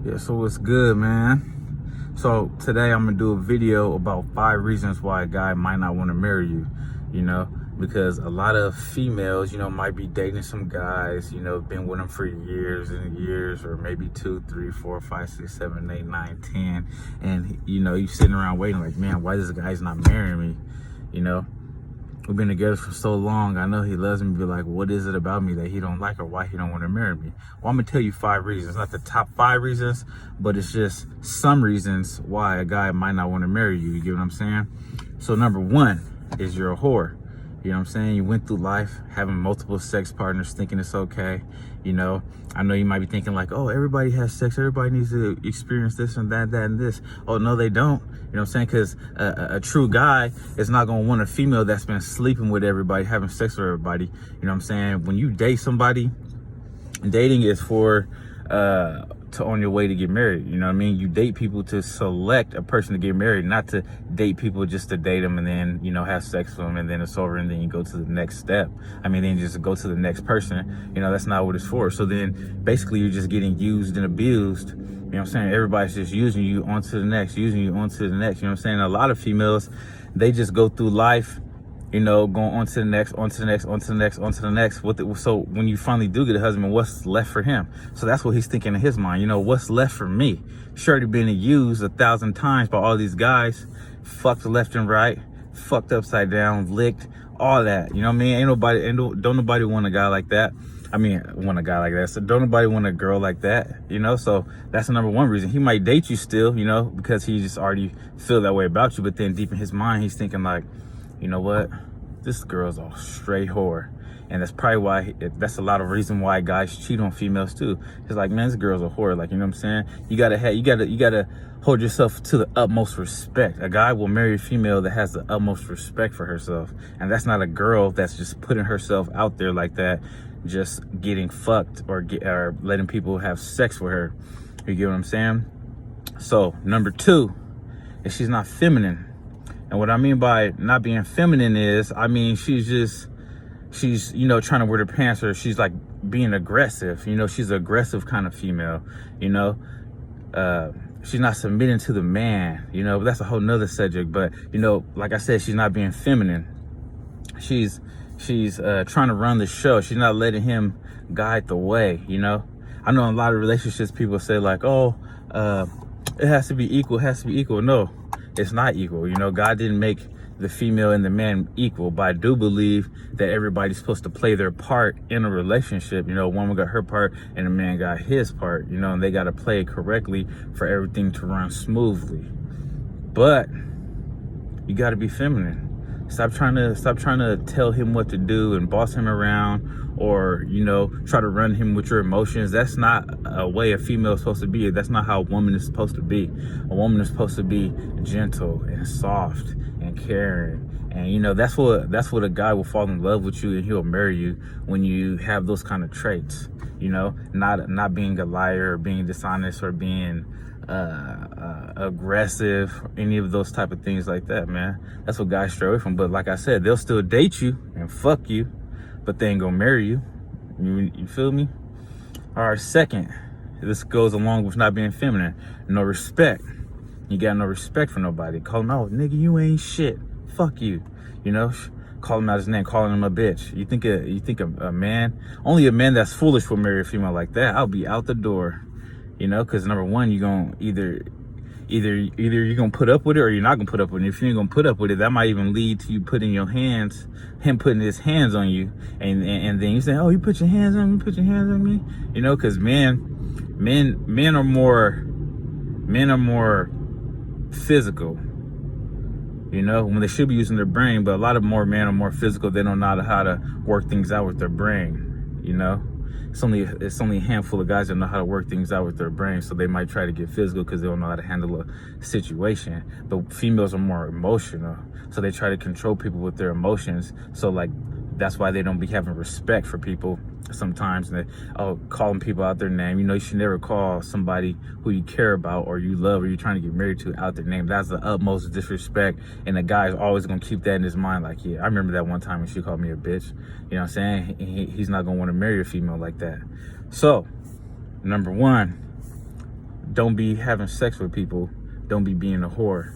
Yeah, so what's good, man? So today I'm gonna do a video about 5 reasons why a guy might not want to marry you, because a lot of females, might be dating some guys, been with them for years and years, or maybe 2, 3, 4, 5, 6, 7, 8, 9, 10, and you sitting around waiting like, man, why this guy's not marrying me? We've been together for so long. I know he loves me. Be like, what is it about me that he don't like, or why he don't want to marry me? Well, I'm gonna tell you 5 reasons. Not the top 5 reasons, but it's just some reasons why a guy might not want to marry you. You get what I'm saying? So number 1 is you're a whore. You know what I'm saying? You went through life having multiple sex partners, thinking it's okay. I know you might be thinking like, oh, everybody has sex. Everybody needs to experience this and that, and this. Oh, no, they don't. You know what I'm saying? Because a true guy is not going to want a female that's been sleeping with everybody, having sex with everybody. You know what I'm saying? When you date somebody, dating is for to on your way to get married. You know what I mean? You date people to select a person to get married, not to date people just to date them and then have sex with them and then it's over and then you go to the next step. Then you just go to the next person. That's not what it's for. So then basically you're just getting used and abused. You know what I'm saying? Everybody's just using you onto the next, using you onto the next. You know what I'm saying? A lot of females, they just go through life going on to the next, on to the next, on to the next, on to the next. So when you finally do get a husband, what's left for him? So that's what he's thinking in his mind. What's left for me? Sure, been used 1,000 times by all these guys, fucked left and right, fucked upside down, licked, all that. You know what I mean? Don't nobody want a guy like that. Want a guy like that. So don't nobody want a girl like that, So that's the number 1 reason. He might date you still, because he just already feel that way about you. But then deep in his mind, he's thinking like, you know what? This girl's a straight whore. And that's probably why, that's a lot of reason why guys cheat on females too. It's like, man, this girl's a whore. Like, you know what I'm saying? You gotta hold yourself to the utmost respect. A guy will marry a female that has the utmost respect for herself. And that's not a girl that's just putting herself out there like that, just getting fucked or letting people have sex with her. You get what I'm saying? So number 2 is she's not feminine. And what I mean by not being feminine is, she's trying to wear her pants, or she's like being aggressive. She's an aggressive kind of female, she's not submitting to the man, but that's a whole nother subject. But, like I said, she's not being feminine. She's trying to run the show. She's not letting him guide the way, I know in a lot of relationships, people say like, oh, it has to be equal. It has to be equal. No. It's not equal. God didn't make the female and the man equal, but I do believe that everybody's supposed to play their part in a relationship. Woman got her part and the man got his part, and they got to play it correctly for everything to run smoothly. But you got to be feminine. Stop trying to tell him what to do and boss him around, or try to run him with your emotions. That's not a way a female is supposed to be. That's not how a woman is supposed to be. A woman is supposed to be gentle and soft and caring. And that's what a guy will fall in love with you, and he'll marry you when you have those kind of traits. Not being a liar or being dishonest or being aggressive, any of those type of things like that, man. That's what guys stray away from. But like I said, they'll still date you and fuck you, but they ain't gonna marry you. You feel me? All right, second, this goes along with not being feminine. No respect. You got no respect for nobody. Call him out, nigga, you ain't shit. Fuck you. Call him out his name, calling him a bitch. You think a man, only a man that's foolish will marry a female like that. I'll be out the door. Because number 1, you're gonna either you're gonna put up with it, or you're not gonna put up with it. If you ain't gonna put up with it, that might even lead to you putting him putting his hands on you, and then you say, oh, you put your hands on me, because men are more physical, when they should be using their brain. But a lot of more men are more physical. They don't know how to work things out with their brain. It's only a handful of guys that know how to work things out with their brain, so they might try to get physical because they don't know how to handle a situation. But females are more emotional, so they try to control people with their emotions. So like, that's why they don't be having respect for people sometimes. And they, calling people out their name. You should never call somebody who you care about or you love or you're trying to get married to out their name. That's the utmost disrespect. And the guy is always going to keep that in his mind. Like, yeah, I remember that one time when she called me a bitch. You know what I'm saying? He's not going to want to marry a female like that. So, number 1, Don't be having sex with people. Don't be being a whore.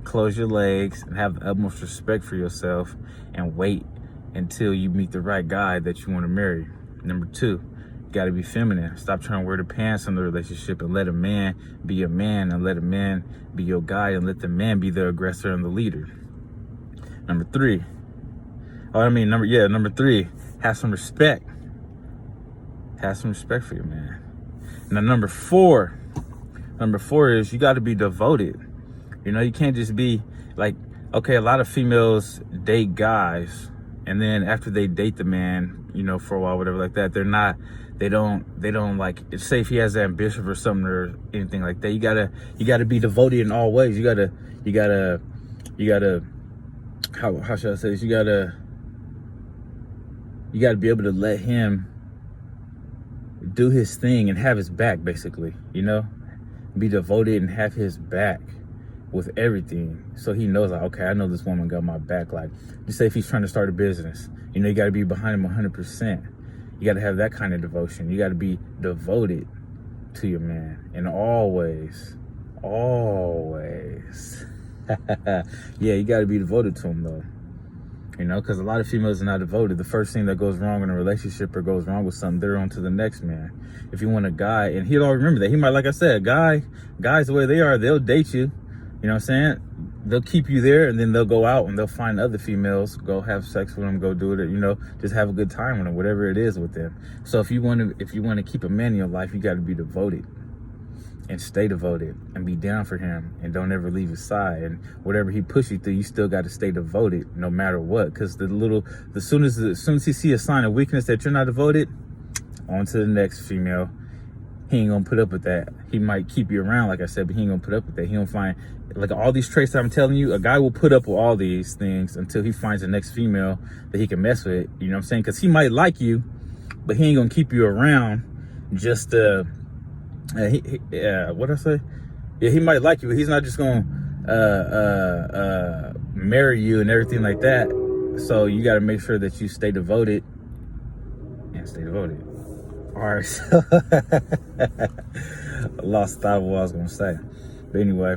Close your legs and have the utmost respect for yourself and wait until you meet the right guy that you want to marry. Number 2, you got to be feminine. Stop trying to wear the pants in the relationship and let a man be a man, and let a man be your guy, and let the man be the aggressor and the leader. Number 3, number 3, have some respect. Have some respect for your man. Now, number four is you got to be devoted. You know, you can't just be like, okay, a lot of females date guys, and then after they date the man, you know, for a while, whatever like that, they don't like, say if he has ambition or something or anything like that, you gotta be devoted in all ways. You gotta, how should I say this? You gotta be able to let him do his thing and have his back, basically, you know, be devoted and have his back with everything. So he knows, like, okay, I know this woman got my back. Like, just say if he's trying to start a business, you know, you got to be behind him 100%. You got to have that kind of devotion. You got to be devoted to your man in all ways. Yeah, you got to be devoted to him, though. You know, because a lot of females are not devoted. The first thing that goes wrong in a relationship or goes wrong with something, they're on to the next man. If you want a guy, and he'll all remember that. He might, like I said, guys the way they are, they'll date you. You know what I'm saying? They'll keep you there, and then they'll go out and they'll find other females, go have sex with them, go do it, you know, just have a good time with them, whatever it is with them. So if you want to keep a man in your life, you got to be devoted. And stay devoted and be down for him, and don't ever leave his side. And whatever he pushes you through, you still got to stay devoted no matter what. Because as soon as he see a sign of weakness that you're not devoted, on to the next female. He ain't gonna put up with that. He might keep you around, like I said, but he ain't gonna put up with that. He don't find, like, all these traits that I'm telling you, a guy will put up with all these things until he finds the next female that he can mess with. You know what I'm saying? Because he might like you, but he ain't gonna keep you around just what I say? Yeah, he might like you, but he's not just gonna marry you and everything like that. So you got to make sure that you stay devoted and stay devoted. All right, so I lost thought of what I was gonna say, but anyway,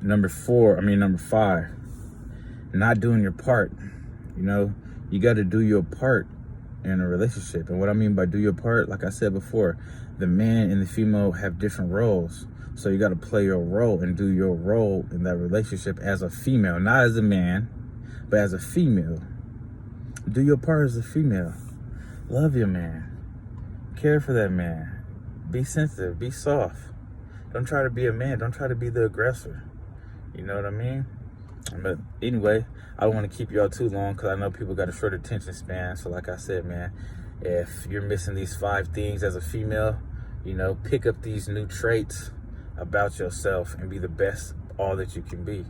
number 5, not doing your part. You know, you got to do your part in a relationship. And what I mean by do your part, like I said before, the man and the female have different roles. So you got to play your role and do your role in that relationship as a female, not as a man, but as a female. Do your part as a female. Love your man. Care for that man. Be sensitive. Be soft. Don't try to be a man. Don't try to be the aggressor. You know what I mean? But anyway, I don't want to keep y'all too long because I know people got a short attention span. So like I said, man, if you're missing these 5 things as a female, you know, pick up these new traits about yourself and be the best all that you can be.